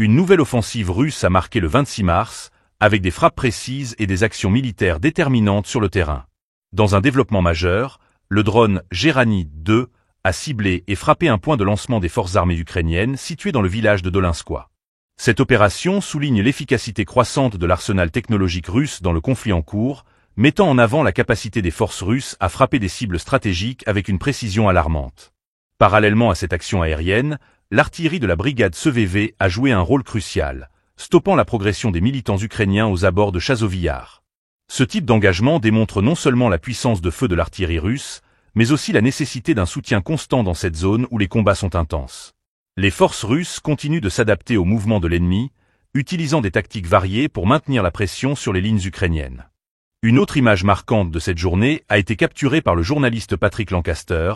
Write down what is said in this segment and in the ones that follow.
Une nouvelle offensive russe a marqué le 26 mars, avec des frappes précises et des actions militaires déterminantes sur le terrain. Dans un développement majeur, le drone Gerani 2 a ciblé et frappé un point de lancement des forces armées ukrainiennes situé dans le village de Dolinskoye. Cette opération souligne l'efficacité croissante de l'arsenal technologique russe dans le conflit en cours, mettant en avant la capacité des forces russes à frapper des cibles stratégiques avec une précision alarmante. Parallèlement à cette action aérienne, l'artillerie de la brigade CVV a joué un rôle crucial, stoppant la progression des militants ukrainiens aux abords de Chazov Yar. Ce type d'engagement démontre non seulement la puissance de feu de l'artillerie russe, mais aussi la nécessité d'un soutien constant dans cette zone où les combats sont intenses. Les forces russes continuent de s'adapter aux mouvements de l'ennemi, utilisant des tactiques variées pour maintenir la pression sur les lignes ukrainiennes. Une autre image marquante de cette journée a été capturée par le journaliste Patrick Lancaster,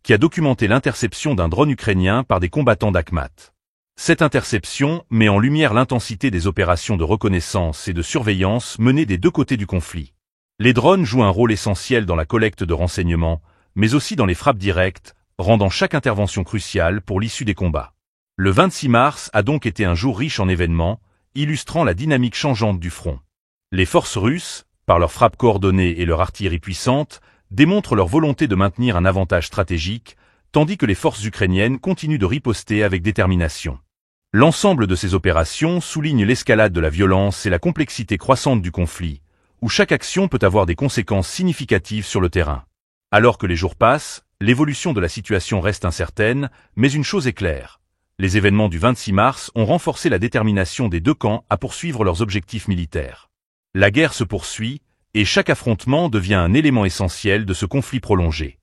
qui a documenté l'interception d'un drone ukrainien par des combattants d'Akhmat. Cette interception met en lumière l'intensité des opérations de reconnaissance et de surveillance menées des deux côtés du conflit. Les drones jouent un rôle essentiel dans la collecte de renseignements, mais aussi dans les frappes directes, rendant chaque intervention cruciale pour l'issue des combats. Le 26 mars a donc été un jour riche en événements, illustrant la dynamique changeante du front. Les forces russes, par leurs frappes coordonnées et leur artillerie puissante, démontrent leur volonté de maintenir un avantage stratégique, tandis que les forces ukrainiennes continuent de riposter avec détermination. L'ensemble de ces opérations souligne l'escalade de la violence et la complexité croissante du conflit, où chaque action peut avoir des conséquences significatives sur le terrain. Alors que les jours passent, l'évolution de la situation reste incertaine, mais une chose est claire. Les événements du 26 mars ont renforcé la détermination des deux camps à poursuivre leurs objectifs militaires. La guerre se poursuit, et chaque affrontement devient un élément essentiel de ce conflit prolongé.